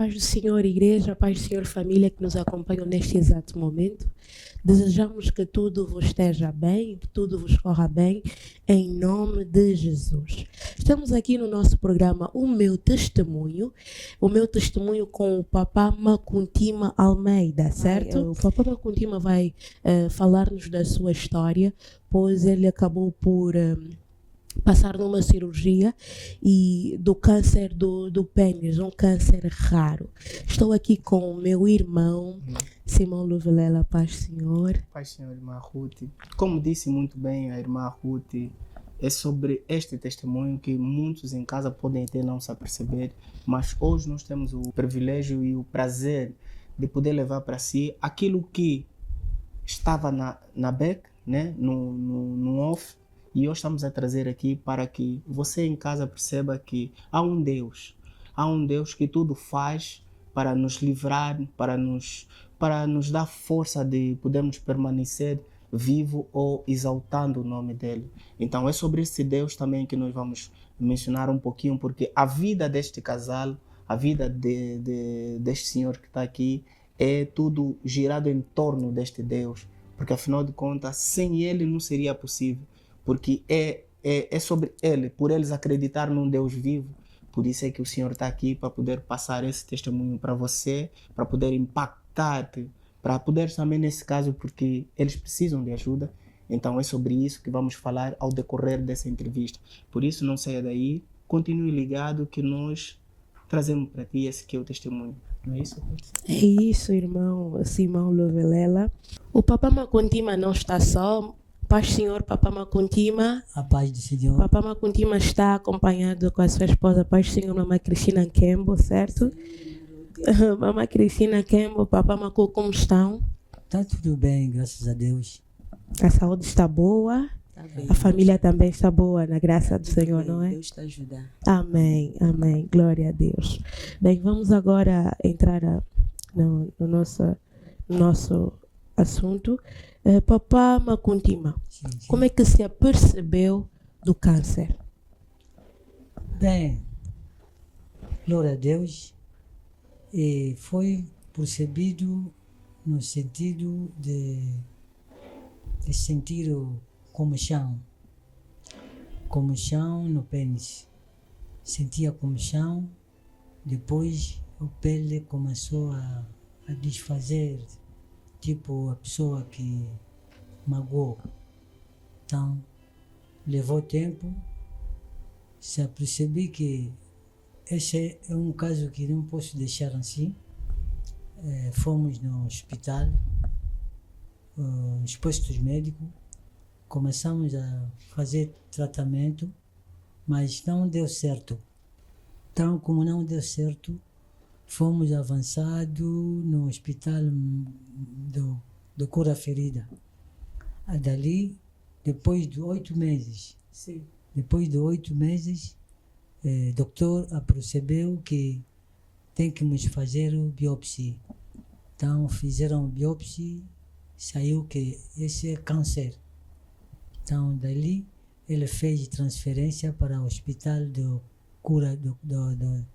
paz do Senhor, igreja, paz do Senhor, família que nos acompanham neste exato momento. Desejamos que tudo vos esteja bem, que tudo vos corra bem, em nome de Jesus. Estamos aqui no nosso programa O Meu Testemunho com o Papá Makuntima Almeida, certo? O Papá Makuntima vai falar-nos da sua história, pois ele acabou por passar numa cirurgia e do câncer do pênis, um câncer raro. Estou aqui com o meu irmão, Simão Luvelela, paz Senhor. Paz Senhor, irmã Ruth. Como disse muito bem a irmã Ruth, é sobre este testemunho que muitos em casa podem até não se aperceber, mas hoje nós temos o privilégio e o prazer de poder levar para si aquilo que estava na back, né, no off, e hoje estamos a trazer aqui para que você em casa perceba que há um Deus que tudo faz para nos livrar, para nos dar força de podermos permanecer vivo ou exaltando o nome dele. Então é sobre esse Deus também que nós vamos mencionar um pouquinho, porque a vida deste casal, a vida deste senhor que está aqui, é tudo girado em torno deste Deus, porque afinal de contas, sem ele não seria possível. Porque é sobre ele, por eles acreditar num Deus vivo. Por isso é que o Senhor está aqui para poder passar esse testemunho para você, para poder impactar-te, para poder também nesse caso, porque eles precisam de ajuda. Então é sobre isso que vamos falar ao decorrer dessa entrevista. Por isso não saia daí, continue ligado que nós trazemos para ti esse que é o testemunho. Não é isso? É isso, irmão Simão Luvelela. O Papá Makuntima não está só. Paz Senhor, Papá Makuntima. A paz do Senhor. Papá Makuntima está acompanhado com a sua esposa, Paz Senhor, Mamãe Cristina Kembo, certo? Mamãe Cristina Kembo, Papá Macu, como estão? Está tudo bem, graças a Deus. A saúde está boa? Tá bem, a família também está boa, na graça do Senhor, bem, não é? Deus está ajudando. Amém, amém, glória a Deus. Bem, vamos agora entrar no nosso assunto. Papá Makuntima, Sim. como é que se apercebeu do câncer? Bem, glória a Deus, e foi percebido no sentido de sentir comichão no pênis. Sentia comichão, depois a pele começou a desfazer, tipo a pessoa que magoou. Então, levou tempo, se apercebi que esse é um caso que não posso deixar assim. Fomos no hospital, nos postos médicos, começamos a fazer tratamento, mas não deu certo. Então, como não deu certo, fomos avançados no hospital do cura ferida. Dali, depois de 8 meses, o doutor percebeu que tem que nos fazer biópsia. Então, fizeram biópsia, saiu que esse é câncer. Então, dali, ele fez transferência para o hospital de cura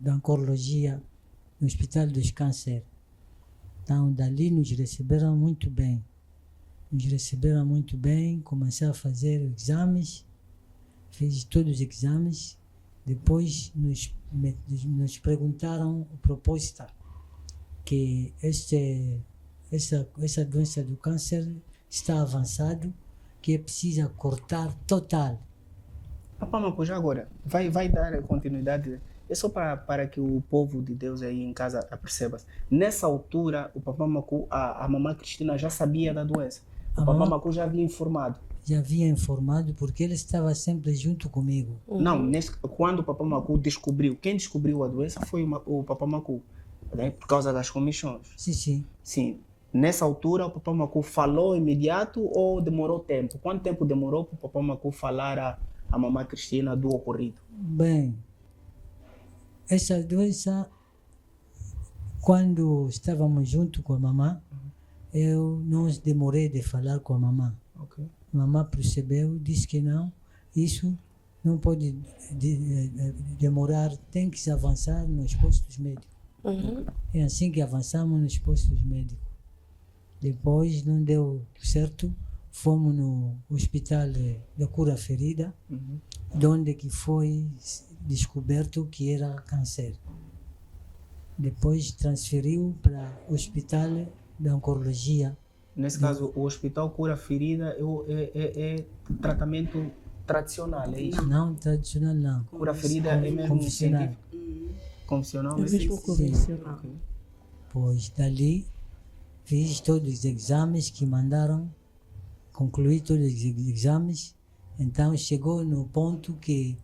da oncologia, no Hospital dos Câncer. Então, dali nos receberam muito bem. Comecei a fazer exames, fiz todos os exames. Depois nos perguntaram o propósito, que essa doença do câncer está avançado, que é preciso cortar total. Papá Macu, já agora, vai dar continuidade. É só para que o povo de Deus aí em casa perceba. Nessa altura, o Papá Macu, a mamãe Cristina já sabia da doença. O Papá Macu já havia informado. Já havia informado porque ele estava sempre junto comigo. Não, quando o Papá Macu descobriu, quem descobriu a doença foi o Papá Macu, né? Por causa das comissões. Sim. Nessa altura, o Papá Macu falou imediato ou demorou tempo? Quanto tempo demorou para o Papá Macu falar a mamãe Cristina do ocorrido? Bem, essa doença, quando estávamos junto com a mamãe, eu não demorei de falar com a mamãe. Okay. A mamãe percebeu, disse que não, isso não pode demorar, tem que se avançar nos postos médicos. É assim que avançamos nos postos médicos. Depois não deu certo, fomos no hospital da cura ferida, onde que foi descoberto que era câncer. Depois transferiu para o hospital da oncologia. Nesse caso, o hospital cura ferida é tratamento tradicional, é isso? Não, tradicional não. Cura ferida é mesmo Convencional. científico? Convencional? É mesmo convencional. Ok. Pois dali fiz todos os exames que mandaram, concluí todos os exames. Então chegou no ponto que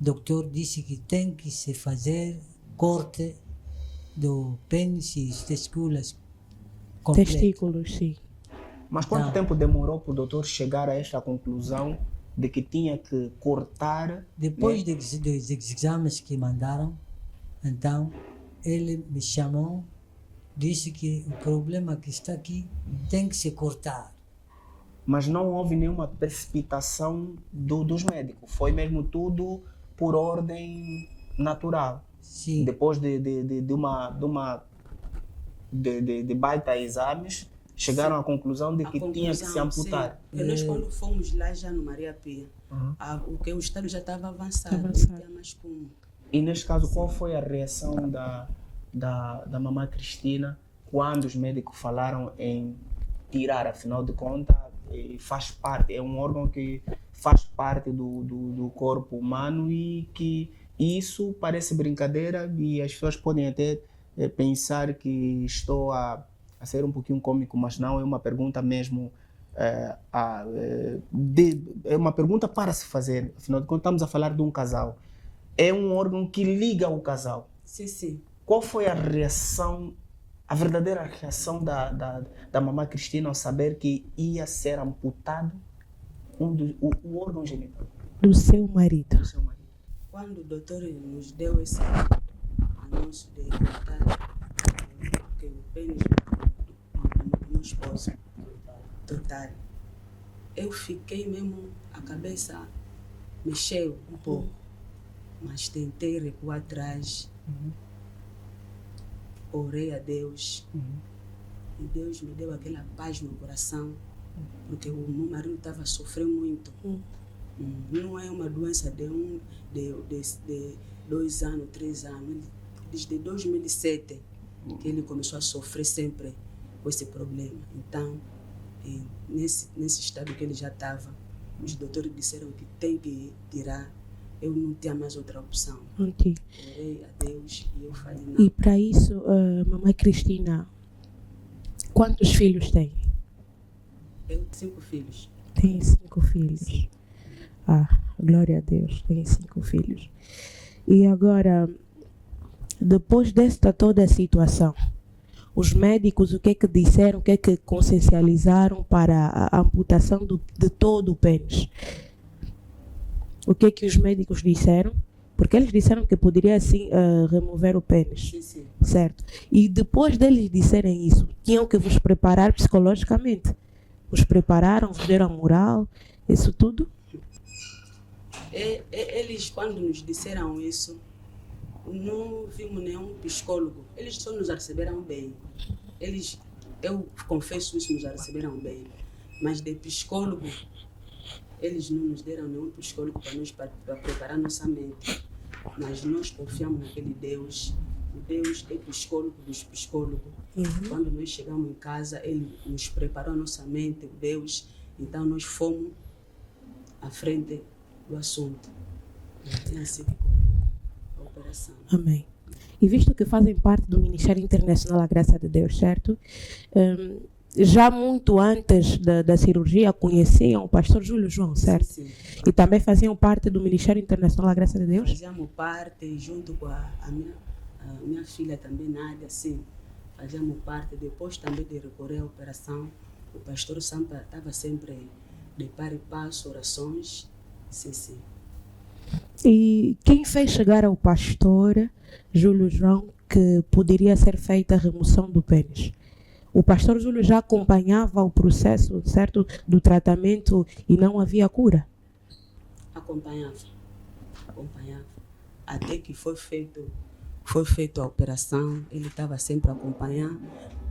o doutor disse que tem que se fazer corte do pênis e testículos completo. Testículos, sim. Mas quanto tempo demorou para o doutor chegar a esta conclusão de que tinha que cortar? Depois dos exames que mandaram, então ele me chamou, disse que o problema que está aqui tem que se cortar. Mas não houve nenhuma precipitação dos médicos. Foi mesmo tudo por ordem natural. Sim. Depois de baita exames, chegaram à conclusão de que tinha que se amputar. Porque nós quando fomos lá já no Maria Pia, o estado já estava avançado, não Avançado. tinha mais como. E neste caso, qual foi a reação da mamã Cristina quando os médicos falaram em tirar? Afinal de contas, faz parte, é um órgão que faz parte do corpo humano e que isso parece brincadeira e as pessoas podem até pensar que estou a ser um pouquinho cômico, mas não, é uma pergunta mesmo, é uma pergunta para se fazer. Afinal de contas, estamos a falar de um casal. É um órgão que liga o casal. Sim, sim. Qual foi a reação, a verdadeira reação da mamã Cristina ao saber que ia ser amputado o órgão genital Do seu marido. do seu marido? Quando o doutor nos deu esse anúncio de cortar que o pênis do meu esposo total, eu fiquei mesmo, a cabeça mexeu um pouco, mas tentei recuar atrás, orei a Deus e Deus me deu aquela paz no coração, porque o meu marido estava sofrendo muito. Não é uma doença de 2 anos, 3 anos. Desde 2007 que ele começou a sofrer sempre com esse problema. Então, nesse estado que ele já estava, os doutores disseram que tem que tirar. Eu não tinha mais outra opção. Ok. Orei a Deus e eu falei, não. E para isso, mamãe Cristina, quantos filhos tem? Eu tenho 5 filhos. Tem 5 filhos. Glória a Deus, tem 5 filhos. E agora, depois desta toda a situação, os médicos o que é que disseram, o que é que consciencializaram para a amputação de todo o pênis? O que é que os médicos disseram? Porque eles disseram que poderia assim remover o pênis, Sim, sim. certo? E depois deles disserem isso, tinham que vos preparar psicologicamente. Vos prepararam, vos deram moral, isso tudo? Eles, quando nos disseram isso, não vimos nenhum psicólogo. Eles só nos receberam bem. Eu confesso isso, nos receberam bem. Mas de psicólogo, eles não nos deram nenhum psicólogo para preparar nossa mente. Mas nós confiamos naquele Deus. O Deus é psicólogo dos psicólogos. Quando nós chegamos em casa, Ele nos preparou a nossa mente, o Deus. Então nós fomos à frente do assunto. É assim que correu a operação. Amém. E visto que fazem parte do Ministério Internacional A Graça de Deus, certo? Já muito antes da cirurgia conheciam o pastor Júlio João, certo? Sim, sim. E também faziam parte do Ministério Internacional A Graça de Deus? Fazíamos parte, junto com a minha filha também, Nádia, sim. Fazíamos parte. Depois também de recorrer à operação, o pastor Sampa estava sempre de par e passo, orações. Sim, sim. E quem fez chegar ao pastor Júlio João que poderia ser feita a remoção do pênis? O pastor Júlio já acompanhava o processo, certo, do tratamento e não havia cura? Acompanhava. Até que foi feito foi feita a operação, ele estava sempre a acompanhar,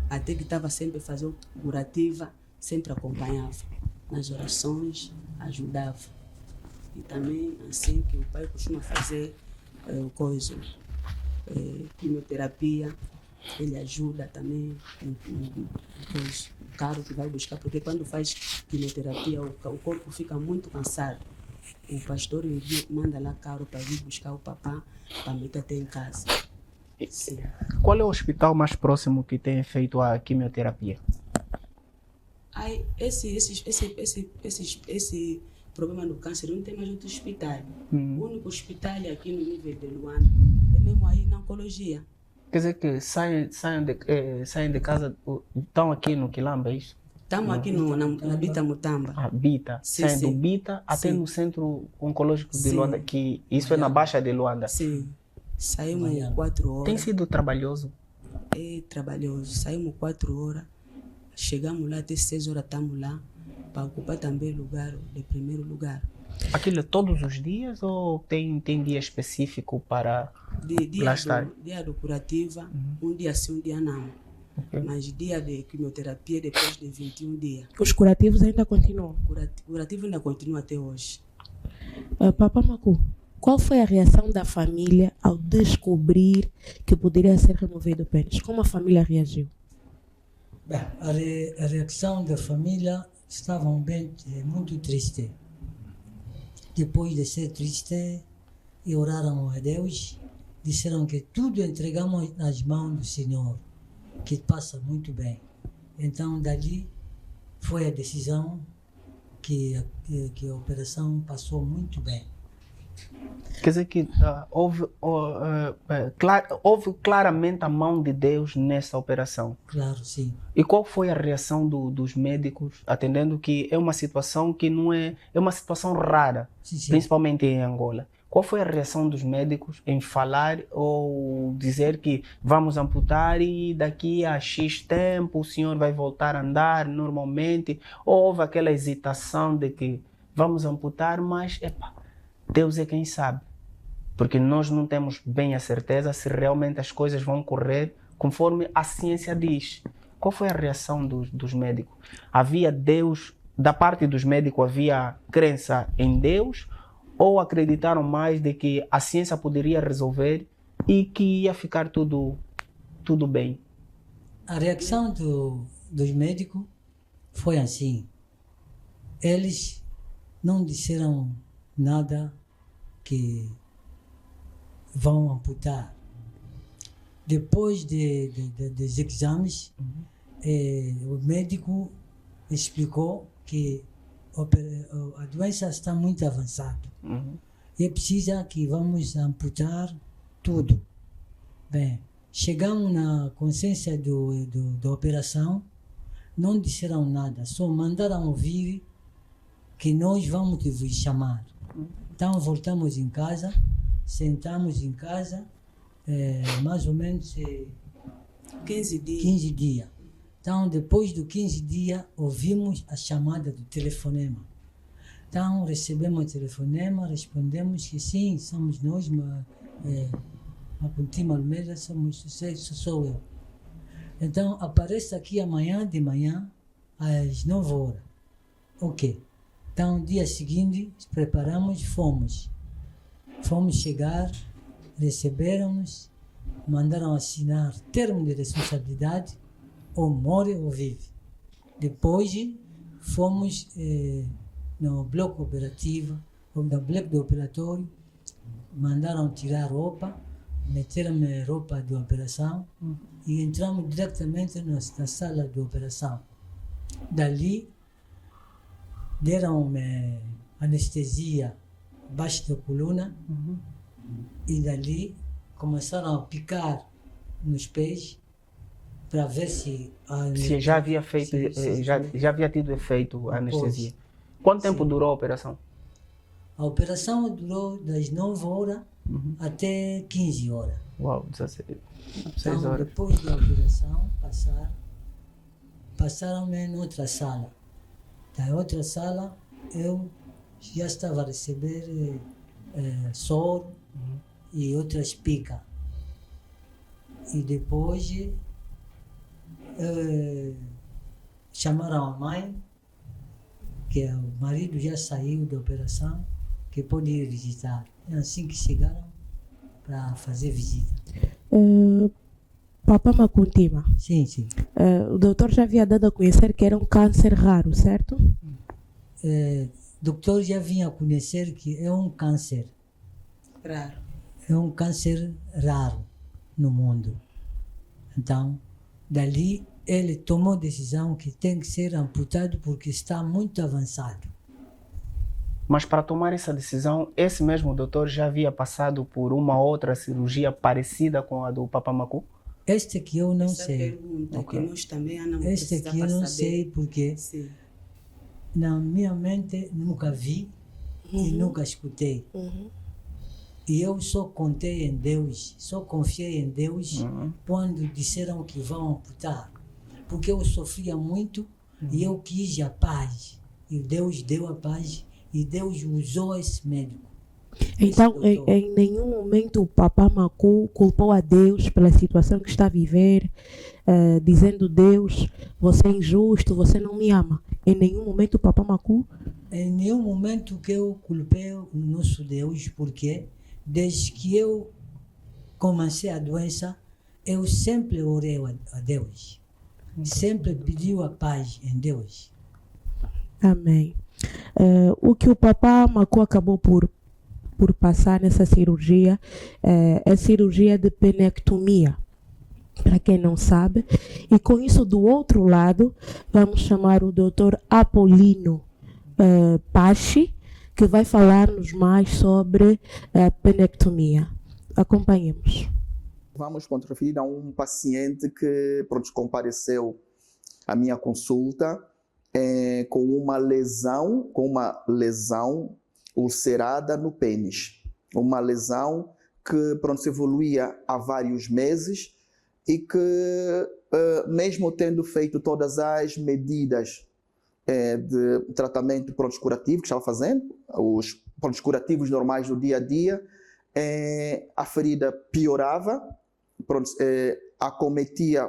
até que estava sempre a fazer curativa, sempre acompanhava. Nas orações, ajudava. E também, assim que o pai costuma fazer quimioterapia, ele ajuda também o carro que vai buscar, porque quando faz quimioterapia o corpo fica muito cansado. O pastor manda lá carro para vir buscar o papá, para meter até em casa. Sim. Qual é o hospital mais próximo que tem feito a quimioterapia? Aí, esse problema do câncer não tem mais outro hospital. O único hospital aqui no nível de Luanda é mesmo aí na oncologia. Quer dizer que saem de casa, estão aqui no Quilamba, é isso? Estamos aqui na Bita Mutamba. Ah, Bita. Sim, Saem do sim. Bita até Sim. no centro oncológico de Sim. Luanda, que isso é na Baixa de Luanda. Sim. Saímos 4 horas. Tem sido trabalhoso? É trabalhoso. Saímos 4 horas. Chegamos lá até 6 horas, estamos lá para ocupar também lugar, de primeiro lugar. Aquilo é todos os dias ou tem dia específico para lá estar? Dia do curativa, um dia sim, um dia não. Okay. Mas dia de quimioterapia depois de 21 dias. Os curativos ainda continuam. Curativo ainda continua até hoje. Papá Macu, qual foi a reação da família ao descobrir que poderia ser removido o pênis? Como a família reagiu? Bem, a reação da família estava bem, muito triste. Depois de ser triste, oraram a Deus, disseram que tudo entregamos nas mãos do Senhor, que passa muito bem. Então, dali foi a decisão que a operação passou muito bem. Quer dizer que houve claramente a mão de Deus nessa operação. Claro, sim. E qual foi a reação dos médicos, atendendo que é uma situação que não é uma situação rara, Sim, sim. principalmente em Angola? Qual foi a reação dos médicos em falar ou dizer que vamos amputar e daqui a X tempo o senhor vai voltar a andar normalmente? Ou houve aquela hesitação de que vamos amputar, mas Deus é quem sabe? Porque nós não temos bem a certeza se realmente as coisas vão correr conforme a ciência diz. Qual foi a reação dos médicos? Havia Deus, da parte dos médicos havia crença em Deus? Ou acreditaram mais de que a ciência poderia resolver e que ia ficar tudo bem? A reação dos médicos foi assim. Eles não disseram nada que vão amputar. Depois dos exames, o médico explicou que a doença está muito avançada. E precisa que vamos amputar tudo. Bem, chegamos na consciência da operação, não disseram nada, só mandaram ouvir que nós vamos te chamar. Então voltamos em casa, sentamos em casa, mais ou menos 15 dias. 15 dias. Então, depois dos 15 dias, ouvimos a chamada do telefonema. Então, recebemos o telefonema, respondemos que sim, somos nós, Mapuntima Almeida, sou eu. Então, aparece aqui amanhã de manhã, às 9 horas. Ok. Então, dia seguinte, preparamos, fomos. Fomos chegar, receberam-nos, mandaram assinar termo de responsabilidade, ou morre ou vive. Depois, fomos no bloco operativo, no bloco do operatório, mandaram tirar roupa, meteram-me roupa de operação e entramos diretamente na sala de operação. Dali, deram-me anestesia abaixo da coluna e dali começaram a picar nos pés para ver se já havia feito, já havia tido efeito a anestesia. Quanto tempo durou a operação? A operação durou das 9 horas até 15 horas. Uau, 16 então, horas. Depois da operação, passaram-me noutra sala. Da outra sala, eu já estava a receber soro e outras picas. E depois chamaram a mãe, que o marido já saiu da operação, que pode ir visitar. É assim que chegaram para fazer visita. Papá Macutima, Sim, sim. o doutor já havia dado a conhecer que era um câncer raro, certo? O doutor já vinha conhecer que é um câncer. Raro. É um câncer raro no mundo. Então, dali ele tomou a decisão que tem que ser amputado porque está muito avançado. Mas para tomar essa decisão, esse mesmo doutor já havia passado por uma outra cirurgia parecida com a do Papa Macu? Este aqui eu não Essa sei. pergunta Ok. que nós também não Este aqui eu não sei porque Sim. na minha mente nunca vi e nunca escutei. E eu só contei em Deus, só confiei em Deus quando disseram que vão amputar. Porque eu sofria muito e eu quis a paz. E Deus deu a paz e Deus usou esse médico. Então, esse doutor. em nenhum momento o Papá Macu culpou a Deus pela situação que está a viver, dizendo: Deus, você é injusto, você não me ama. Em nenhum momento o Papá Macu. Em nenhum momento que eu culpei o nosso Deus, porque desde que eu comecei a doença, eu sempre orei a Deus. Sempre pediu a paz em Deus. Amém. O que o Papá Macu acabou por passar nessa cirurgia é cirurgia de penectomia, para quem não sabe. E com isso, do outro lado, vamos chamar o Dr. Apolino Pachi, que vai falar-nos mais sobre a penectomia. Acompanhemos. Vamos referir a um paciente que compareceu à minha consulta com uma lesão ulcerada no pênis. Uma lesão que se evoluía há vários meses e que, mesmo tendo feito todas as medidas de tratamento curativo que estava fazendo, os curativos normais do dia a dia, a ferida piorava, acometia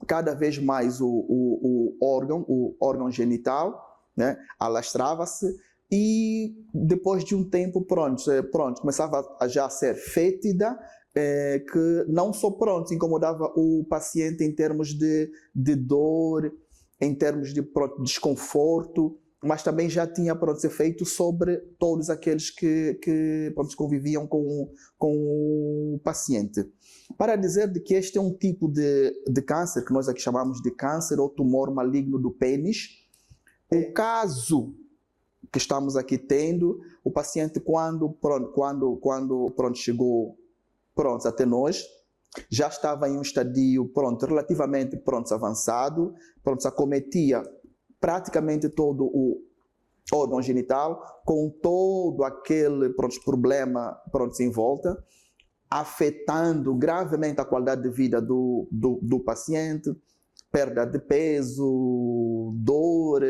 cada vez mais o órgão genital, né? Alastrava-se e depois de um tempo começava a já ser fétida, que não só incomodava o paciente em termos de dor, em termos de desconforto, mas também já tinha efeito sobre todos aqueles que conviviam com o paciente. Para dizer de que este é um tipo de câncer, que nós aqui chamamos de câncer ou tumor maligno do pênis, o caso que estamos aqui tendo, o paciente quando chegou até nós, já estava em um estadio relativamente avançado, acometia praticamente todo o órgão genital, com todo aquele problema em volta, afetando gravemente a qualidade de vida do paciente, perda de peso, dor,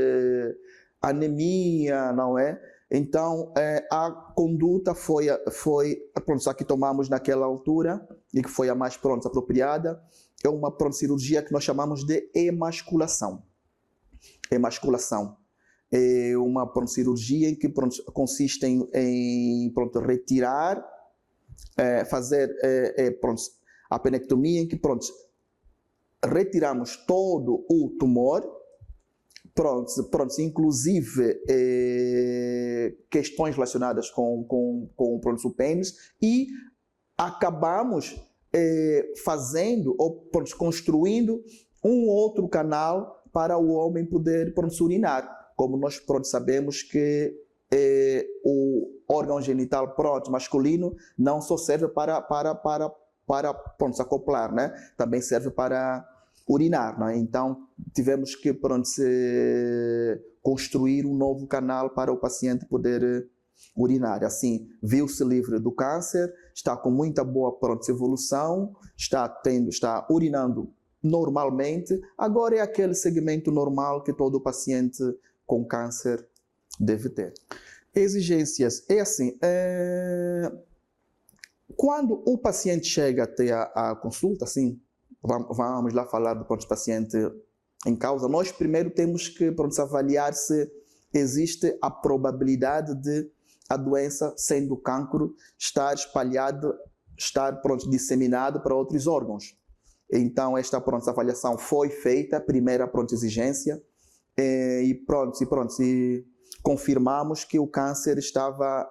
anemia, não é? Então, a conduta foi a que tomamos naquela altura e que foi a mais apropriada, é uma cirurgia que nós chamamos de emasculação. Emasculação é uma cirurgia em que consiste em retirar, fazer a penectomia, em que retiramos todo o tumor, inclusive questões relacionadas com o pênis, e acabamos fazendo ou construindo um outro canal para o homem poder urinar. Como nós sabemos que o órgão genital masculino não só serve para acoplar, né? Também serve para urinar, né? Então tivemos que construir um novo canal para o paciente poder urinar. Assim, viu-se livre do câncer, está com muita boa evolução, está urinando normalmente. Agora é aquele segmento normal que todo paciente com câncer deve ter. Exigências. É assim, Quando o paciente chega até a consulta, assim, vamos lá falar do pronto paciente em causa, nós primeiro temos que avaliar se existe a probabilidade de a doença, sendo cancro, estar espalhada, estar disseminado para outros órgãos. Então, esta avaliação foi feita, a primeira exigência, e confirmamos que o câncer estava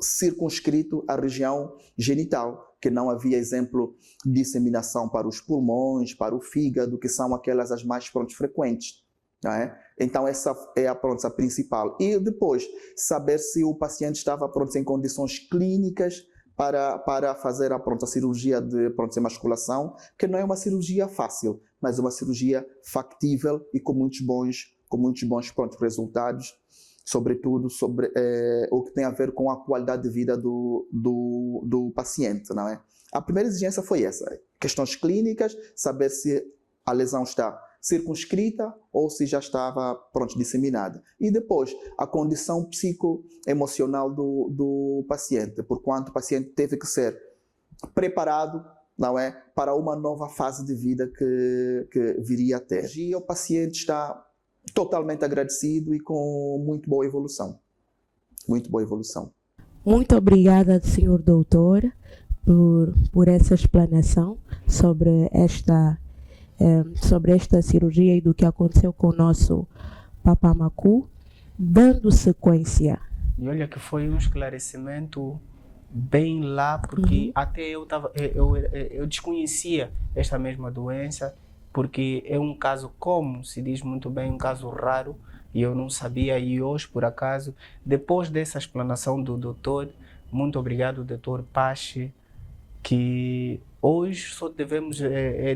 circunscrito à região genital, que não havia, exemplo, disseminação para os pulmões, para o fígado, que são aquelas as mais frequentes. Não é? Então, essa é a principal. E depois, saber se o paciente estava em condições clínicas para fazer a cirurgia de emasculação, que não é uma cirurgia fácil, mas uma cirurgia factível e com muitos bons resultados, sobretudo sobre o que tem a ver com a qualidade de vida do paciente. Não é? A primeira exigência foi essa, questões clínicas, saber se a lesão está circunscrita ou se já estava disseminada. E depois, a condição psicoemocional do paciente, porquanto o paciente teve que ser preparado, não é, para uma nova fase de vida que viria a ter. E o paciente está totalmente agradecido e com muito boa evolução. Muito boa evolução. Muito obrigada, senhor doutor, por essa explanação sobre esta cirurgia e do que aconteceu com o nosso Papa Macu, dando sequência. E olha que foi um esclarecimento bem lá, porque até eu desconhecia esta mesma doença, porque é um caso, como se diz muito bem, um caso raro, e eu não sabia, e hoje, por acaso, depois dessa explanação do doutor, muito obrigado, doutor Pache, que hoje só devemos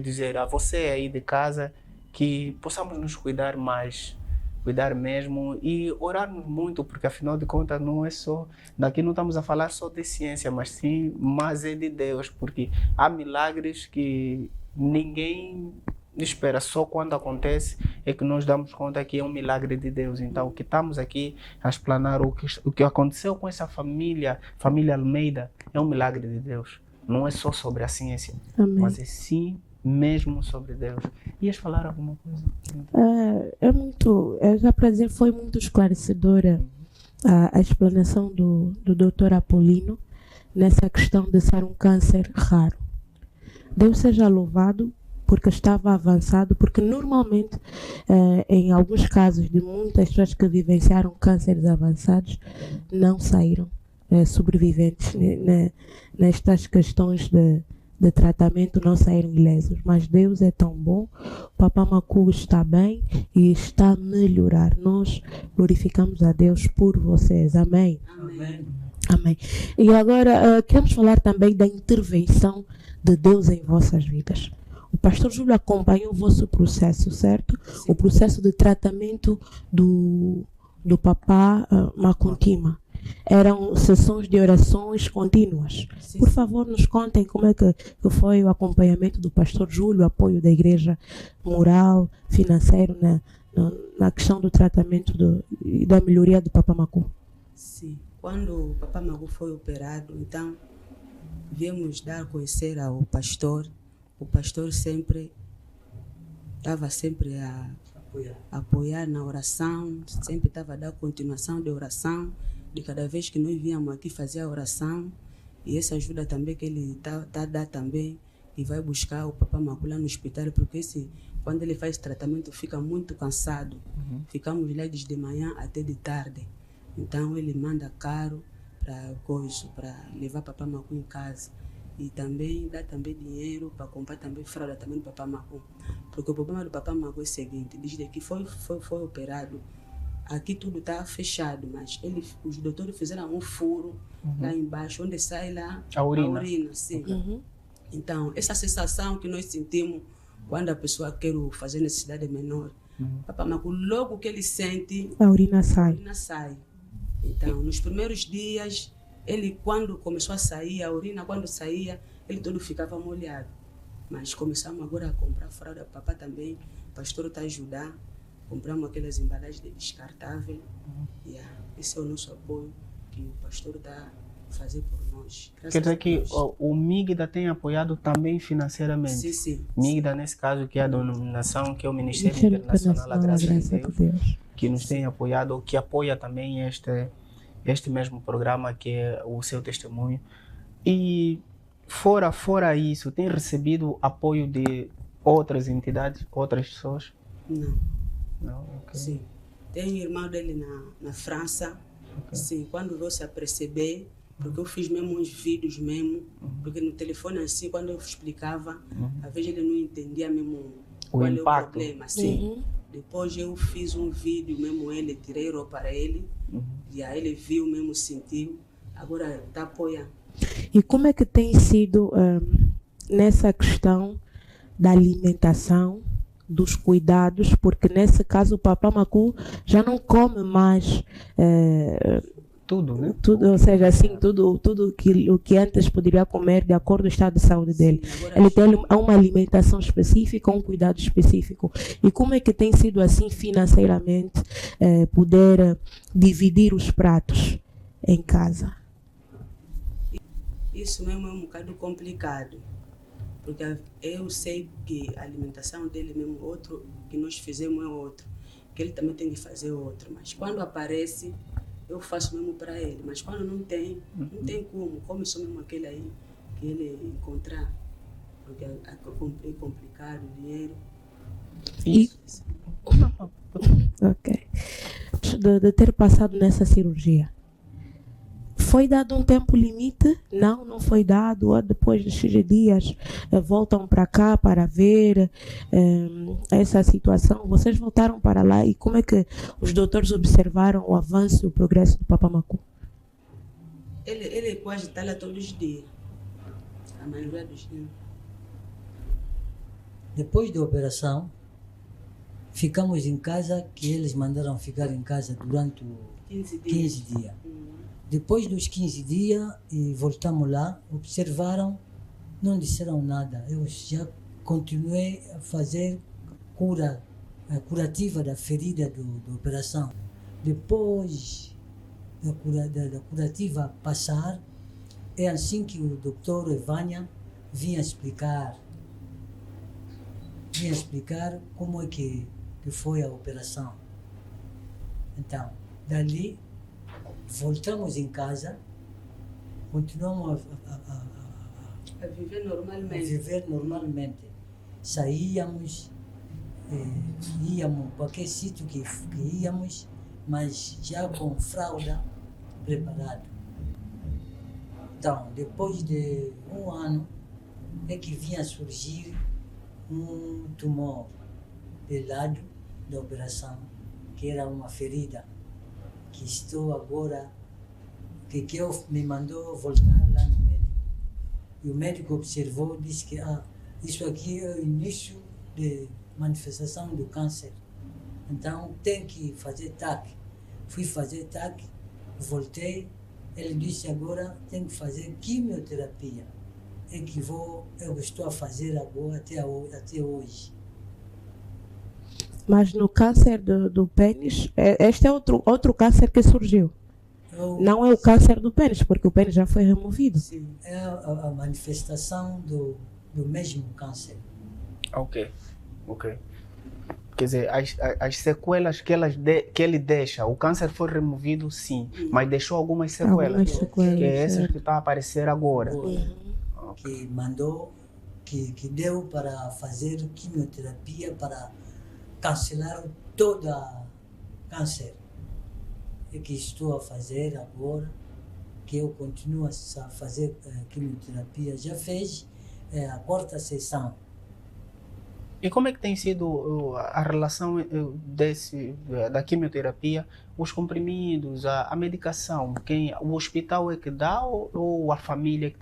dizer a você aí de casa que possamos nos cuidar mais, cuidar mesmo e orarmos muito, porque afinal de contas não é só, daqui não estamos a falar só de ciência, mas é de Deus, porque há milagres que ninguém espera, só quando acontece é que nós damos conta que é um milagre de Deus. Então o que estamos aqui a explanar, o que aconteceu com essa família Almeida, é um milagre de Deus. Não é só sobre a ciência, Amém. mas é sim mesmo sobre Deus. Ias falar alguma coisa? Já para dizer, foi muito esclarecedora a explanação do Dr. Apolino nessa questão de ser um câncer raro. Deus seja louvado porque estava avançado, porque normalmente, em alguns casos de muitas pessoas que vivenciaram cânceres avançados, não saíram sobreviventes nestas questões de tratamento, não saíram ilesos. Mas Deus é tão bom, o Papa Macu está bem e está a melhorar. Nós glorificamos a Deus por vocês. Amém? Amém. Amém. E agora queremos falar também da intervenção de Deus em vossas vidas. O pastor Júlio acompanhou o vosso processo, certo? Sim. O processo de tratamento do Papa Macuntima. Eram sessões de orações contínuas. Sim. Por favor, nos contem como é que foi o acompanhamento do pastor Júlio, o apoio da igreja moral, financeiro, na questão do tratamento e da melhoria do Papa Macu. Sim. Quando o Papa Macu foi operado, então, viemos dar a conhecer ao pastor. O pastor estava sempre a apoiar na oração, sempre estava a dar continuação de oração, de cada vez que nós víamos aqui fazer a oração, e essa ajuda também que ele está a dar também, e vai buscar o Papa Macu lá no hospital, porque quando ele faz tratamento fica muito cansado, ficamos lá desde de manhã até de tarde, então ele manda caro para levar o Papa Macu em casa. E também dá também dinheiro para comprar também fralda também do Papa Macu. Porque o problema do Papa Macu é o seguinte, desde que foi operado, aqui tudo está fechado, mas os doutores fizeram um furo lá embaixo, onde sai lá a urina. Sim. Então, essa sensação que nós sentimos quando a pessoa quer fazer necessidade menor, Papa Macu, logo que ele sente, A urina sai. Então, nos primeiros dias, ele, quando começou a sair, a urina, quando saía, ele todo ficava molhado. Mas começamos agora a comprar fralda. Papá também, o pastor está a ajudar. Compramos aquelas embalagens de descartável. Esse é o nosso apoio que o pastor está fazer por nós. Graças Quer dizer a que Deus. o MIGDA tem apoiado também financeiramente. Sim, sim. MIGDA, nesse caso, que é a denominação, que é o Ministério Ministério Internacional da Graça de Graça Deus, de Deus. que nos tem apoiado, que apoia também este mesmo programa, que é o Seu Testemunho. E fora isso, tem recebido apoio de outras entidades, outras pessoas? Não, Não, ok. sim. Tem um irmão dele na França. Sim, quando você aperceber, porque eu fiz mesmo uns vídeos mesmo, porque no telefone assim, quando eu explicava, às vezes ele não entendia mesmo O qual é o impacto. problema. Sim. Uhum. Depois eu fiz um vídeo mesmo, ele tirei roupa para ele, e aí ele viu mesmo, sentiu, agora está apoiando. E como é que tem sido nessa questão da alimentação, dos cuidados, porque nesse caso o Papá Macu já não come mais Tudo, né? tudo, ou seja, assim, tudo o que antes poderia comer de acordo com o estado de saúde dele. Agora, Ele tem uma alimentação específica, um cuidado específico. E como é que tem sido assim financeiramente poder dividir os pratos em casa? isso mesmo é um bocado complicado, porque eu sei que a alimentação dele mesmo outro, que nós fizemos é outro, que ele também tem que fazer outro, mas quando aparece, eu faço mesmo para ele, mas quando não tem como, come só mesmo aquele aí que ele encontrar, porque é complicado, o dinheiro. E, ok. De ter passado nessa cirurgia, foi dado um tempo limite? Não foi dado. Ou depois de X dias voltam para cá para ver essa situação. Vocês voltaram para lá e como é que os doutores observaram o avanço e o progresso do Papá Macu? Ele quase está lá todos os dias, a maioria dos dias. Depois da operação, ficamos em casa, que eles mandaram ficar em casa durante 15 dias. 15 dias. Depois dos 15 dias, e voltamos lá, observaram, não disseram nada. Eu já continuei a fazer a curativa da ferida da operação. Depois da curativa passar, é assim que o doutor Evânia vinha explicar como é que foi a operação. Então, dali, voltamos em casa, continuamos A viver a normalmente. viver normalmente. Saíamos, íamos para qualquer sítio que íamos, mas já com fralda preparada. Então, depois de um ano, é que vinha surgir um tumor do lado da operação, que era uma ferida, que estou agora, que eu me mandou voltar lá no médico. E o médico observou, disse que isso aqui é o início de manifestação do câncer. Então tem que fazer TAC. Fui fazer TAC, voltei, ele disse agora tem que fazer quimioterapia. É que eu estou a fazer agora até hoje. Mas no câncer do pênis, este é outro câncer que surgiu. Não é o câncer do pênis, porque o pênis já foi removido. Sim. É a manifestação do mesmo câncer. Ok. Quer dizer, as sequelas que ele deixa, o câncer foi removido sim, mas deixou algumas sequelas, Algumas sequelas, que é essas certo. que estão a aparecer agora. Que mandou, que deu para fazer quimioterapia para cancelar toda câncer. É que estou a fazer agora, que eu continuo a fazer quimioterapia. Já fez a quarta sessão. E como é que tem sido a relação da quimioterapia, os comprimidos, a medicação? O hospital é que dá ou a família que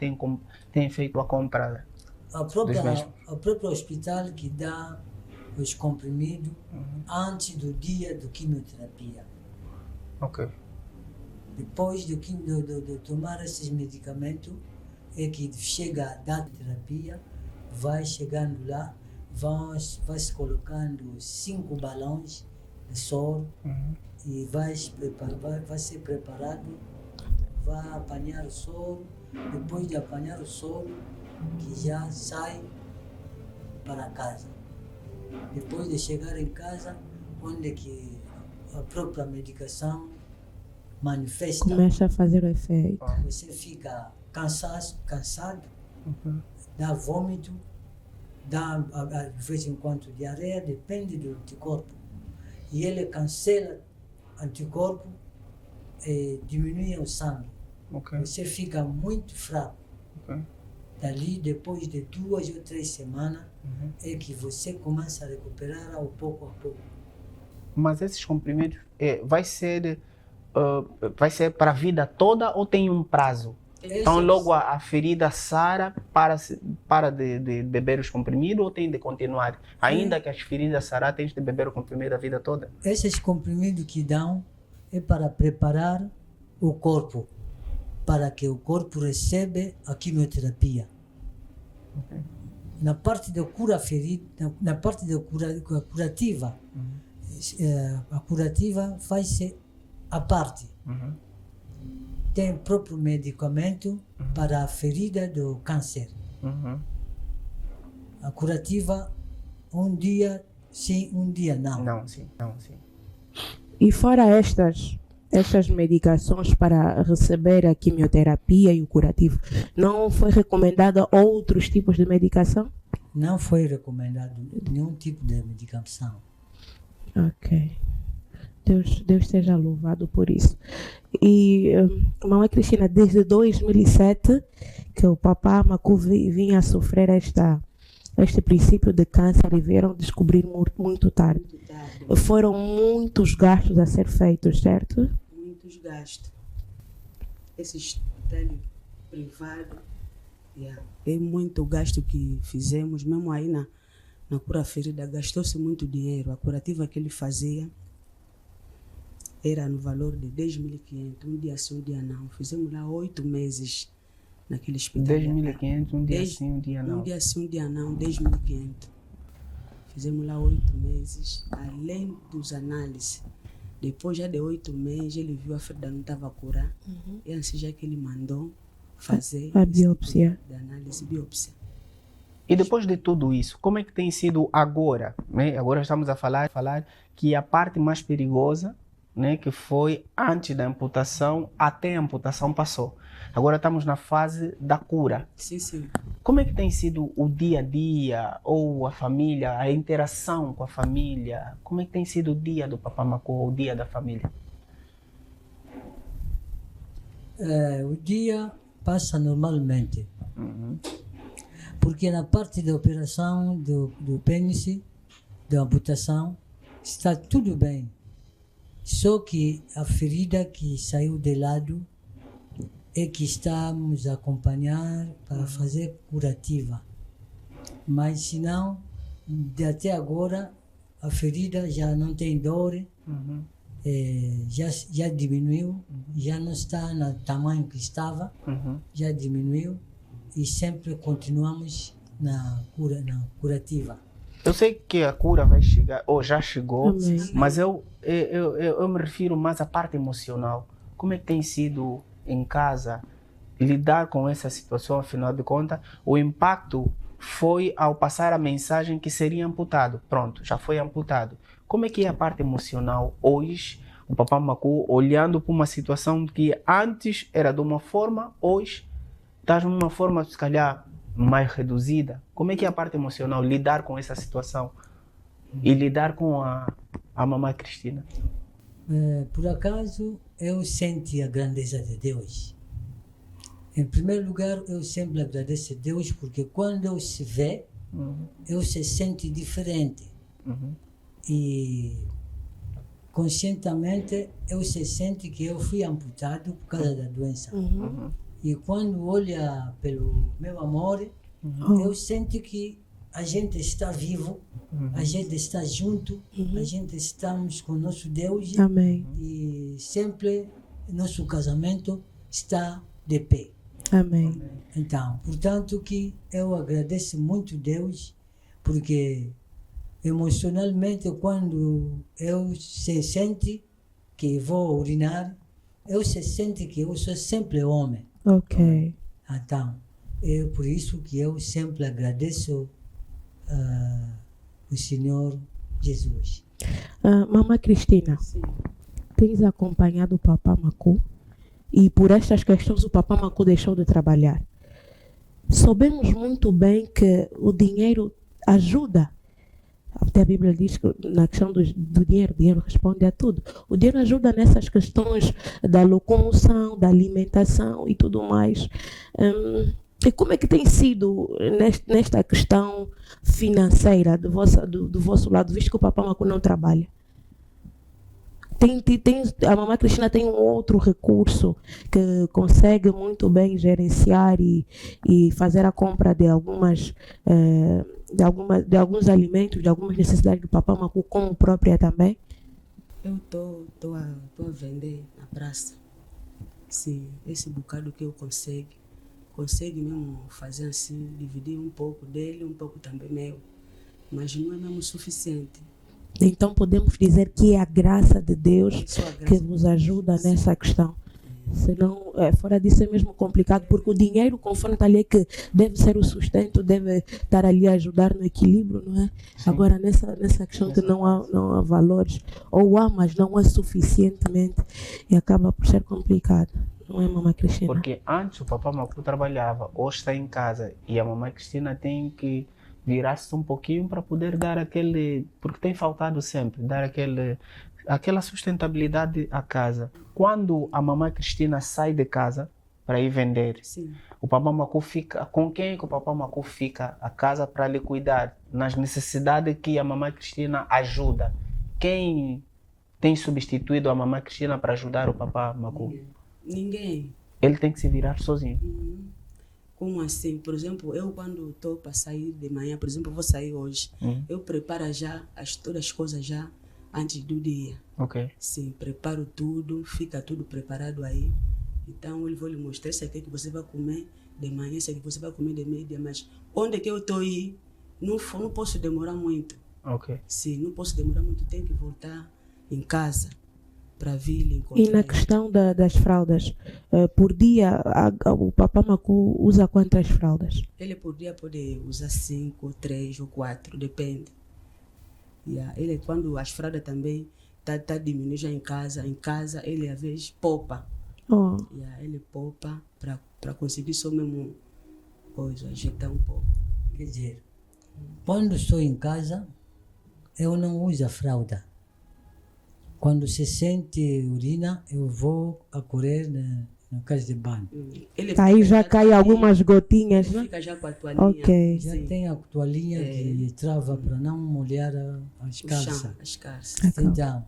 tem feito a compra? O próprio hospital que dá os comprimidos antes do dia da quimioterapia. Ok. Depois de tomar esses medicamentos, é que chega a data de terapia, vai chegando lá, vai se colocando 5 balões de soro e vai ser preparado, vai apanhar o soro, depois de apanhar o soro, que já sai para casa. Depois de chegar em casa, onde que a própria medicação manifesta, Começa a fazer o efeito. você fica cansado, dá vômito, dá de vez em quando diarreia, depende do anticorpo. E ele cancela anticorpo e diminui o sangue. Ok. Você fica muito fraco. Ok. Dali, depois de 2 ou 3 semanas, é que você começa a recuperar ao pouco a pouco. Mas esses comprimidos vai ser para a vida toda ou tem um prazo? Então logo a ferida sara para de beber os comprimidos ou tem de continuar? Ainda que as feridas sarar, tens de beber o comprimido a vida toda? Esses comprimidos que dão é para preparar o corpo, para que o corpo receba a quimioterapia. Ok. Na parte da cura ferida, na parte da curativa, a curativa faz-se à parte. Tem o próprio medicamento para a ferida do câncer. A curativa, um dia sim, um dia não. Não, sim. E fora estas medicações para receber a quimioterapia e o curativo, não foi recomendado outros tipos de medicação? Não foi recomendado nenhum tipo de medicação. Ok. Deus seja louvado por isso. E, mamãe Cristina, desde 2007 que o papá Macu vinha a sofrer este princípio de câncer e vieram descobrir muito tarde. Foram muitos gastos a ser feitos, certo? Muitos gastos. Esse estádio privado, é muito gasto que fizemos, mesmo aí na cura ferida, gastou-se muito dinheiro. A curativa que ele fazia era no valor de 10.500, um dia sim, um dia não. Fizemos lá 8 meses naquele hospital. 10.500, um dia sim, um dia não. Um dia sim, um dia não, 10.500. Fizemos lá 8 meses, além dos análises. Depois já de 8 meses, ele viu a ferida não estava a curar. E assim já que ele mandou fazer a biópsia. De análise, biópsia. E depois de tudo isso, como é que tem sido agora? Né? Agora estamos a falar que a parte mais perigosa, né, que foi antes da amputação, até a amputação passou. Agora estamos na fase da cura. Sim. Como é que tem sido o dia a dia, ou a família, a interação com a família? Como é que tem sido o dia do Papá Macu, o dia da família? O dia passa normalmente. Porque na parte da operação do pênis, da amputação, está tudo bem. Só que a ferida que saiu de lado é que estamos a acompanhar para fazer curativa. Mas se não, até agora a ferida já não tem dor, já diminuiu, já não está no tamanho que estava, já diminuiu e sempre continuamos na curativa. Eu sei que a cura vai chegar, ou já chegou, Amém. mas eu me refiro mais à parte emocional. Como é que tem sido em casa lidar com essa situação? Afinal de contas, o impacto foi ao passar a mensagem que seria amputado. Pronto, já foi amputado. Como é que é a parte emocional hoje? O Papá Macu olhando para uma situação que antes era de uma forma, hoje está de uma forma, se calhar, mais reduzida. Como é que é a parte emocional, lidar com essa situação e lidar com a mamãe Cristina? Por acaso, eu senti a grandeza de Deus. Em primeiro lugar, eu sempre agradeço a Deus porque quando eu se vê, eu se sente diferente. E conscientemente, eu se sente que eu fui amputado por causa da doença. E quando olha pelo meu amor, eu sinto que a gente está vivo, a gente está junto, a gente estamos com nosso Deus. Amém. E sempre nosso casamento está de pé. Amém. Então, portanto que eu agradeço muito a Deus, porque emocionalmente quando eu se sente que vou urinar, eu se sente que eu sou sempre homem. Ok. Então, é por isso que eu sempre agradeço o Senhor Jesus. Mamãe Cristina, Sim. tens acompanhado o Papá Macu? E por estas questões o Papá Macu deixou de trabalhar. Soubemos muito bem que o dinheiro ajuda. Até a Bíblia diz que na questão do dinheiro, o dinheiro responde a tudo. O dinheiro ajuda nessas questões da locomoção, da alimentação e tudo mais. E como é que tem sido nesta questão financeira do vosso lado, visto que o Papá Macu não trabalha? A mamãe Cristina tem um outro recurso que consegue muito bem gerenciar e fazer a compra de alguns alimentos, de algumas necessidades do Papá Macu como própria também? Eu estou a vender na praça. Sim, esse bocado que eu consegue mesmo fazer assim, dividir um pouco dele, um pouco também meu. Mas não é mesmo suficiente. Então podemos dizer que é a graça de Deus Só a graça que vos ajuda nessa questão. Senão, fora disso é mesmo complicado, porque o dinheiro, conforme está ali, é que deve ser o sustento, deve estar ali a ajudar no equilíbrio, não é? Sim. Agora, nessa questão que não há valores, ou há, mas não há suficientemente, e acaba por ser complicado, não é, mamãe Cristina? Porque antes o Papá Macu trabalhava, hoje está em casa e a mamãe Cristina tem que virar-se um pouquinho para poder dar aquele, porque tem faltado sempre, dar aquela sustentabilidade à casa. Quando a mamãe Cristina sai de casa para ir vender, Sim. o Papá Macu fica, com quem que o Papá Macu fica a casa para lhe cuidar? Nas necessidades que a mamãe Cristina ajuda. Quem tem substituído a mamãe Cristina para ajudar o Papá Macu? Ninguém. Ele tem que se virar sozinho. Como assim? Por exemplo, eu quando estou para sair de manhã, por exemplo, eu vou sair hoje, eu preparo já todas as coisas já antes do dia. Ok. Sim, preparo tudo, fica tudo preparado aí. Então, eu vou lhe mostrar isso aqui que você vai comer de manhã, isso aqui que você vai comer de meio-dia, mas onde é que eu estou aí, não posso demorar muito. Ok. Sim, não posso demorar muito, tenho que voltar em casa para vir lhe encontrar. E na questão das fraldas, por dia o Papá Macu usa quantas fraldas? Ele por dia pode usar 5, 3 ou 4, depende. Ele quando as fraldas também tá diminuindo já em casa ele às vezes poupa. Oh. Ele poupa para conseguir só mesmo coisa, ajeitar um pouco. Quer dizer, quando estou em casa, eu não uso a fralda. Quando se sente urina, eu vou a correr na casa de banho. Aí já cai algumas gotinhas, né? Fica já com a toalhinha. Ok. Já tem a toalhinha que trava para não molhar as calças. As calças. Então,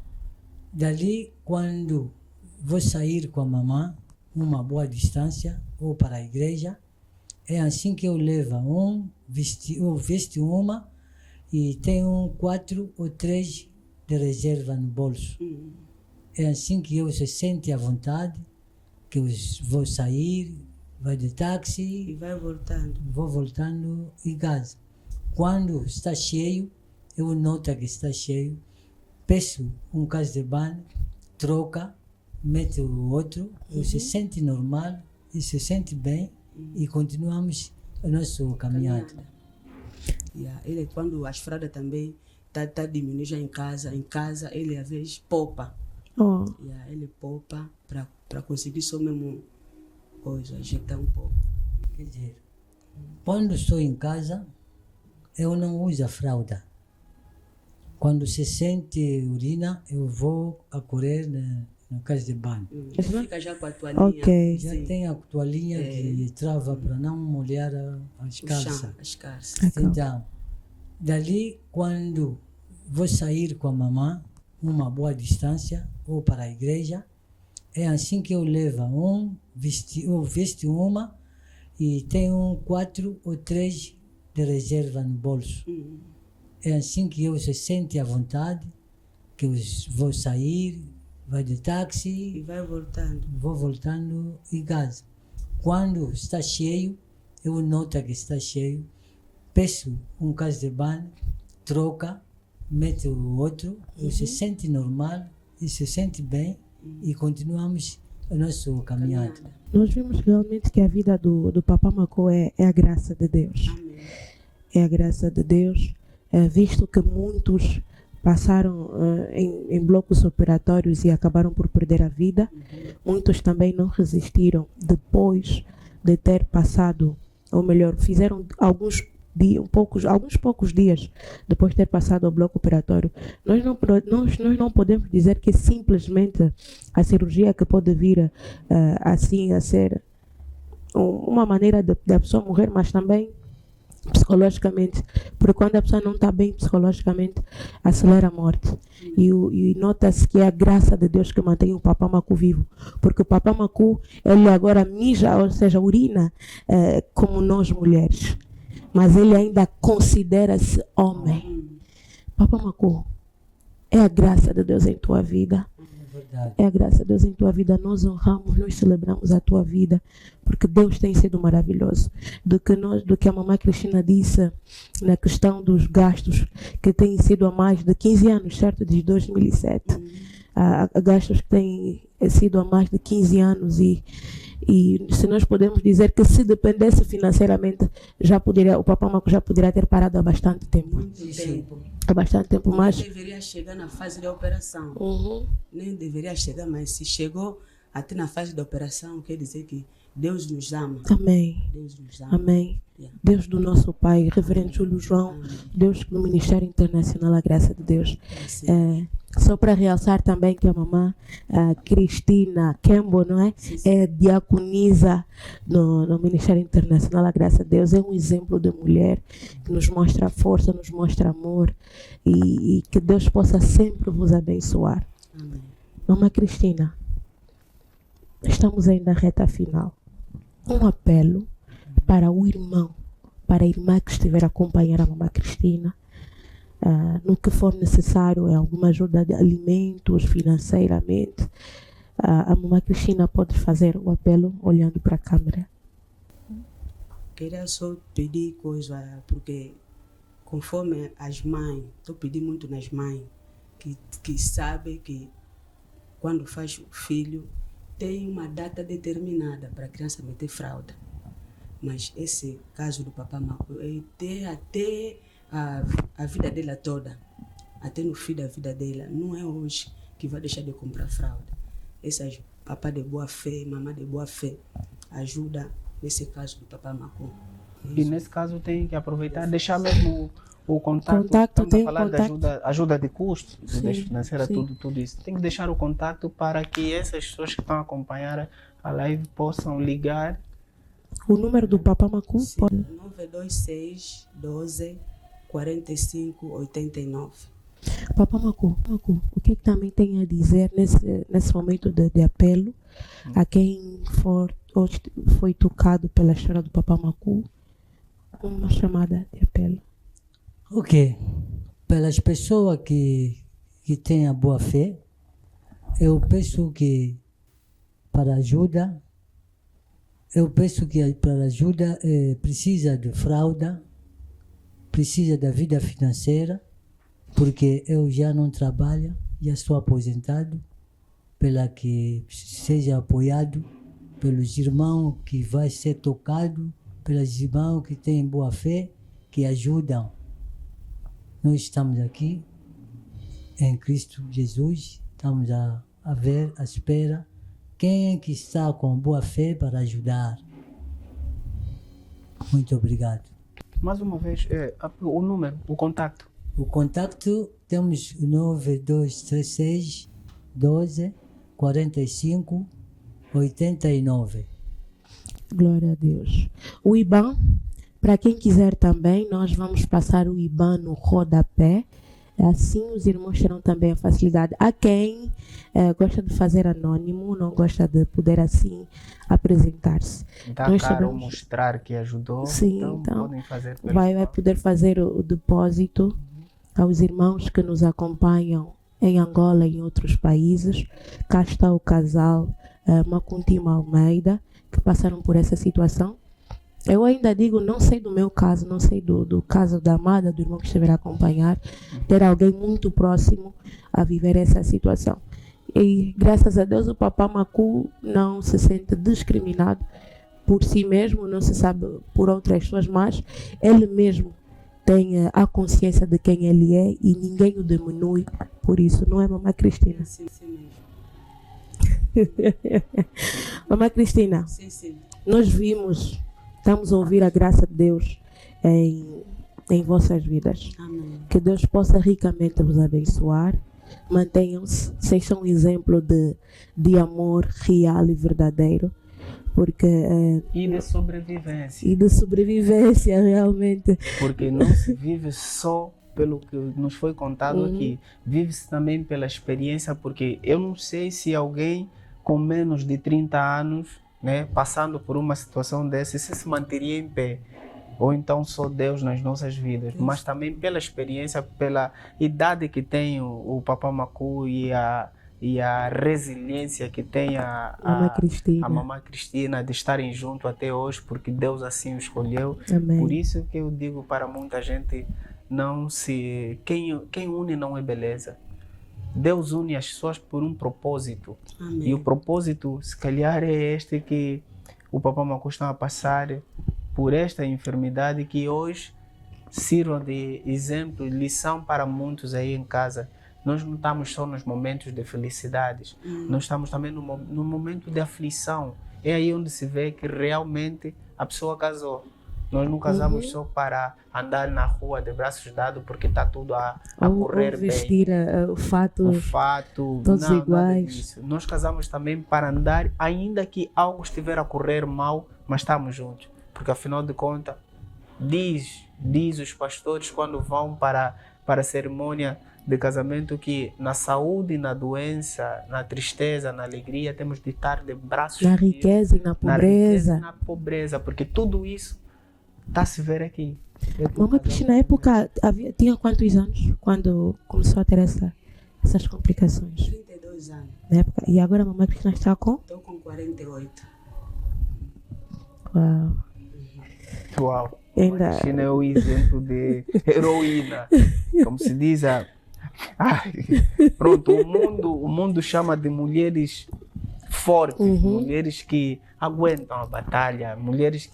dali, quando vou sair com a mamãe, uma boa distância, ou para a igreja, é assim que eu levo veste uma e tenho 4 ou 3 de reserva no bolso. É assim que eu se sente à vontade, que eu vou sair, vai de táxi, E vai voltando. vou voltando em casa. Quando está cheio, eu noto que está cheio, peço um caso de banho, troca, meto o outro, eu se sente normal, e se sente bem, e continuamos a nossa caminhada. Ele quando as fraldas também tá diminuindo já em casa ele às vezes poupa. Oh. Ele poupa para conseguir só mesmo coisa, ajeitar um pouco. Quer dizer, quando estou em casa, eu não uso a fralda. Quando se sente urina, eu vou a correr na casa de banho. Fica já com a toalhinha. Ok. Já tem a toalhinha que trava para não molhar as calças. As calças. Então, dali, quando vou sair com a mamãe, uma boa distância, ou para a igreja, é assim que eu levo veste uma e tenho 4 ou 3 de reserva no bolso. É assim que eu se sente à vontade, que eu vou sair, vai de táxi, E vai voltando. vou voltando em casa. Quando está cheio, eu noto que está cheio, peço um caso de banho, troca, meto o outro, eu se sente normal, e se sente bem, e continuamos a nossa caminhada. Nós vimos realmente que a vida do Papá Macô é a graça de Deus. Amém. É a graça de Deus, visto que muitos passaram em blocos operatórios e acabaram por perder a vida. Muitos também não resistiram depois de ter passado, ou melhor, fizeram alguns poucos dias depois de ter passado ao bloco operatório. Nós não podemos dizer que simplesmente a cirurgia que pode vir assim a ser uma maneira da pessoa morrer, mas também psicologicamente, porque quando a pessoa não está bem psicologicamente, acelera a morte. E nota-se que é a graça de Deus que mantém o Papá Macô vivo, porque o Papá Macô, ele agora mija, ou seja, urina como nós mulheres, mas ele ainda considera-se homem. Papá Macô, é a graça de Deus em tua vida. É a graça de Deus em tua vida. Nós honramos, nós celebramos a tua vida, porque Deus tem sido maravilhoso. Do que a mamãe Cristina disse na questão dos gastos, que têm sido há mais de 15 anos, certo? Desde 2007. Há gastos que têm sido há mais de 15 anos e se nós podemos dizer que se dependesse financeiramente, o Papá Macô já poderia ter parado há bastante tempo. Muito tempo. Há bastante tempo, mas Nem deveria chegar na fase da operação. Nem deveria chegar, mas se chegou até na fase da operação, quer dizer que Deus nos ama. Amém. Deus nos ama. Amém. Yeah. Deus do nosso Pai, Reverendo Júlio João, Amém. Deus do Ministério Internacional, a graça de Deus. Só para realçar também que a mamã Cristina Kembo, não é? É diaconisa no Ministério Internacional, a graça de Deus. É um exemplo de mulher que nos mostra força, nos mostra amor e que Deus possa sempre vos abençoar. Amém. Mamã Cristina, estamos ainda na reta final. Um apelo para o irmão, para a irmã que estiver a acompanhar a mamã Cristina, no que for necessário, alguma ajuda de alimentos, financeiramente, a mamã Cristina pode fazer o apelo olhando para a câmera. Queria só pedir coisa, porque conforme as mães, estou pedindo muito nas mães, que sabem que quando faz o filho, tem uma data determinada para a criança meter fralda. Mas esse caso do Papá Macô é até a vida dela toda, até no fim da vida dela. Não é hoje que vai deixar de comprar fralda. Essas papá de boa fé, mamãe de boa fé, ajuda nesse caso do Papá Macô. E nesse caso tem que aproveitar, deixar mesmo o contato. Estamos a falar contato. de ajuda de custo, de Sim, financeira, sim. tudo isso. Tem que deixar o contato para que essas pessoas que estão a acompanhar a live possam ligar. O número do Papá Macô Sim, pode... 926 12 45 89. Papá Macô, o que também tem a dizer nesse momento de apelo a quem foi tocado pela história do Papá Macô? Uma chamada de apelo. Ok. Pelas pessoas que têm a boa fé, eu peço que para ajuda precisa de fralda, precisa da vida financeira, porque eu já não trabalho, já estou aposentado, pela que seja apoiado pelos irmãos que vai ser tocado, pelos irmãos que têm boa fé, que ajudam. Nós estamos aqui em Cristo Jesus, estamos a ver, à espera, quem é que está com boa fé para ajudar. Muito obrigado. Mais uma vez, o número, o contacto. O contacto temos 9236 12 45 89. Glória a Deus. O IBAN, para quem quiser também, nós vamos passar o IBAN no rodapé. Assim os irmãos terão também a facilidade. Há quem gosta de fazer anônimo, não gosta de poder assim apresentar-se. Dá Nós caro sabemos- mostrar que ajudou, Sim, então então, podem fazer pelo vai IBAN. poder fazer o depósito aos irmãos que nos acompanham em Angola e em outros países. Cá está o casal Macuntima Almeida, que passaram por essa situação. Eu ainda digo, não sei do meu caso, não sei do caso da amada, do irmão que estiver a acompanhar, ter alguém muito próximo a viver essa situação. E graças a Deus o Papá Macu não se sente discriminado por si mesmo, não se sabe por outras pessoas, mas ele mesmo tem a consciência de quem ele é e ninguém o diminui por isso, não é, Mamãe Cristina? Sim, sim mesmo. Mamãe Cristina, Sim. nós vimos, estamos a ouvir a graça de Deus em vossas vidas. Amém. Que Deus possa ricamente vos abençoar. Mantenham-se, sejam um exemplo de amor real e verdadeiro, porque E de sobrevivência. e de sobrevivência realmente. Porque não se vive só pelo que nos foi contado aqui, vive-se também pela experiência, porque eu não sei se alguém com menos de 30 anos, né, passando por uma situação dessa, se manteria em pé. Ou então só Deus nas nossas vidas, mas também pela experiência, pela idade que tem o Papá Macu e a resiliência que tem Mamãe Cristina. a Mamãe Cristina de estarem junto até hoje, porque Deus assim o escolheu. Amém. Por isso que eu digo para muita gente, quem une não é beleza. Deus une as pessoas por um propósito. Amém. E o propósito, se calhar, é este que o Papá Macu está a passar por esta enfermidade, que hoje sirva de exemplo e lição para muitos aí em casa. Nós não estamos só nos momentos de felicidades, nós estamos também no momento de aflição. É aí onde se vê que realmente a pessoa casou. Nós não casamos só para andar na rua de braços dados porque está tudo a correr ou bem. vestir o fato, todos não, iguais. nada disso. Nós casamos também para andar, ainda que algo estiver a correr mal, mas estamos juntos. Porque afinal de contas, diz os pastores quando vão para a cerimônia de casamento que na saúde, na doença, na tristeza, na alegria, temos de estar de braços na unidos, riqueza e na pobreza. na pobreza, porque tudo isso está a se ver aqui. Mamãe Cristina, na época, tinha quantos anos quando começou a ter essas complicações? 32 anos. Na época, e agora a Mamãe Cristina está com? Estou com 48. Uau. Uau. Ainda- Cristina é o exemplo de heroína. Como se diz, pronto, o mundo chama de mulheres fortes, mulheres que aguentam a batalha, mulheres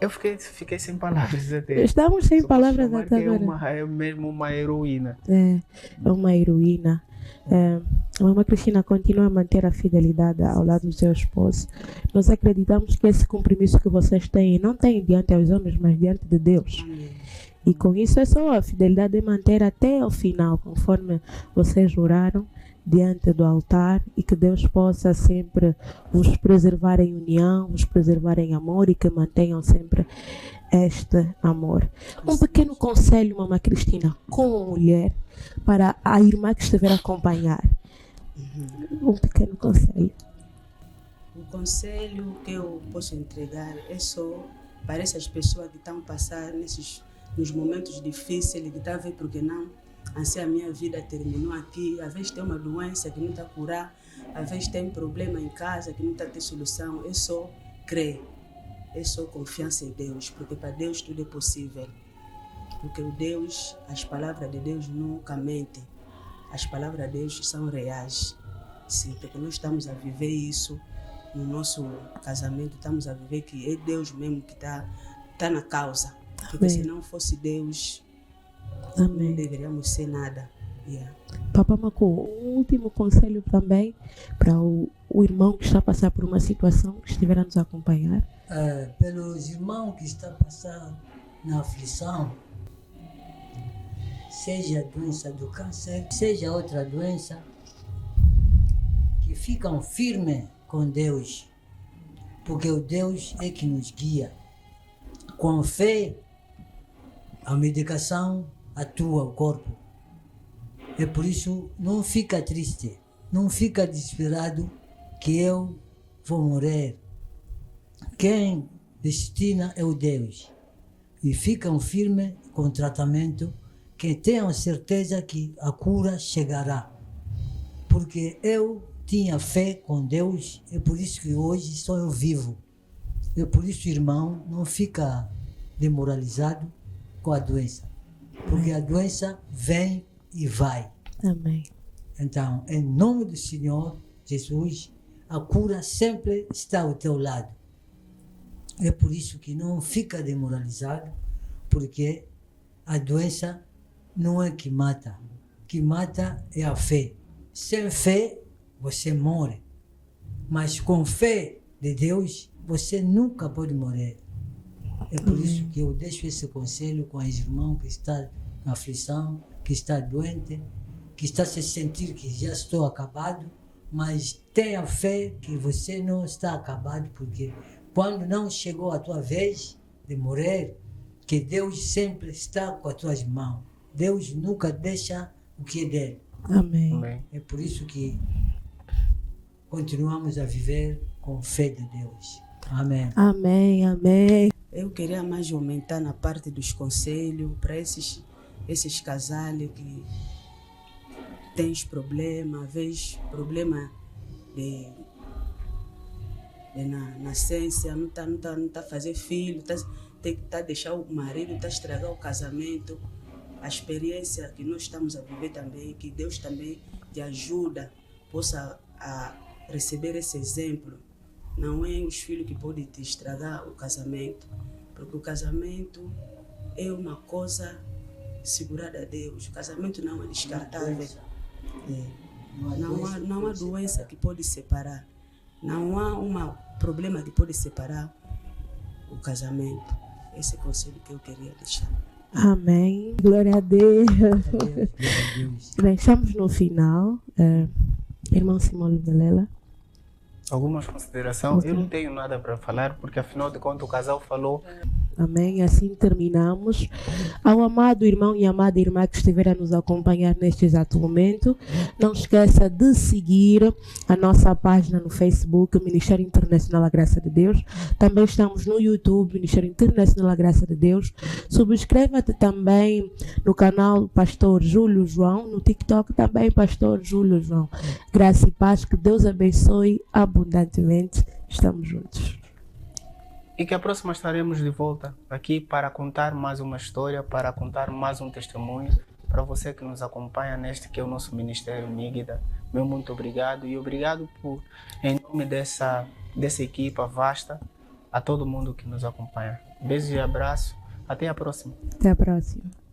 eu fiquei sem palavras até. Estamos sem Só posso palavras chamar até que agora. é mesmo uma heroína. É uma heroína. A Mamãe Cristina continua a manter a fidelidade ao lado do seu esposo. Nós acreditamos que esse compromisso que vocês têm, não têm diante aos homens, mas diante de Deus. Amém. E com isso é só a fidelidade de manter até o final, conforme vocês juraram diante do altar, e que Deus possa sempre vos preservar em união, vos preservar em amor e que mantenham sempre este amor. Um pequeno conselho, Mamãe Cristina, como mulher, para a irmã que estiver a acompanhar. Um pequeno conselho. O conselho que eu posso entregar é só para essas pessoas que estão passando nos momentos difíceis, que estão a ver porque não, assim a minha vida terminou aqui. Às vezes tem uma doença que não está a curar, às vezes tem problema em casa que não está a ter solução. É só crer, é só confiança em Deus, porque para Deus tudo é possível. Porque as palavras de Deus nunca mentem. As palavras de Deus são reais. Sim, porque nós estamos a viver isso no nosso casamento, estamos a viver que é Deus mesmo que está na causa. Porque Amém. se não fosse Deus, Amém. não deveríamos ser nada. Yeah. Papá Macu, um último conselho também para o irmão que está a passar por uma situação, que estiver a nos acompanhar. Pelos irmãos que estão passando na aflição, seja a doença do câncer, seja outra doença, que ficam firmes com Deus, porque o Deus é que nos guia. Com fé, a medicação atua o corpo. É por isso, não fica triste, não fica desesperado que eu vou morrer. Quem destina é o Deus. E ficam firmes com o tratamento, que tenham certeza que a cura chegará. Porque eu tinha fé com Deus, é por isso que hoje sou eu vivo. É por isso, irmão, não fica demoralizado com a doença. Porque a doença vem e vai. Amém. Então, em nome do Senhor Jesus, a cura sempre está ao teu lado. É por isso que não fica demoralizado, porque a doença não é que mata. O que mata é a fé. Sem fé, você morre. Mas com fé de Deus, você nunca pode morrer. É por isso que eu deixo esse conselho com as irmãs que estão na aflição, que está doente, que está se sentir que já estou acabado, mas tenha fé que você não está acabado, porque quando não chegou a tua vez de morrer, que Deus sempre está com as tuas mãos. Deus nunca deixa o que é dele. Amém. Amém. É por isso que continuamos a viver com fé de Deus. Amém. Amém, amém. Eu queria mais aumentar na parte dos conselhos para esses casais que têm problema, às vezes problema de na nascença, não tá fazer filho, tá deixar o marido, tá estragar o casamento. A experiência que nós estamos a viver também, que Deus também te ajuda, possa a receber esse exemplo. Não é os filhos que podem te estragar o casamento, porque o casamento é uma coisa segurada a Deus. O casamento não é descartável. Não há doença que pode separar. Não há um problema que pode separar o casamento. Esse é o conselho que eu queria deixar. Amém. Glória a Deus. Glória a Deus. Bem, estamos no final. Irmão Simão Vilela. Algumas considerações? Eu não tenho nada para falar, porque afinal de contas o casal falou. Amém. Assim terminamos. Ao amado irmão e amada irmã que estiver a nos acompanhar neste exato momento, não esqueça de seguir a nossa página no Facebook, Ministério Internacional A Graça de Deus. Também estamos no YouTube, Ministério Internacional A Graça de Deus. Subscreva-te também no canal Pastor Júlio João, no TikTok também Pastor Júlio João. Graça e paz, que Deus abençoe abundantemente. Estamos juntos. E que a próxima estaremos de volta aqui para contar mais uma história, para contar mais um testemunho. Para você que nos acompanha neste que é o nosso Ministério Nígida, meu muito obrigado. E obrigado por, em nome dessa equipa vasta, a todo mundo que nos acompanha. Beijos e abraço. Até a próxima. Até a próxima.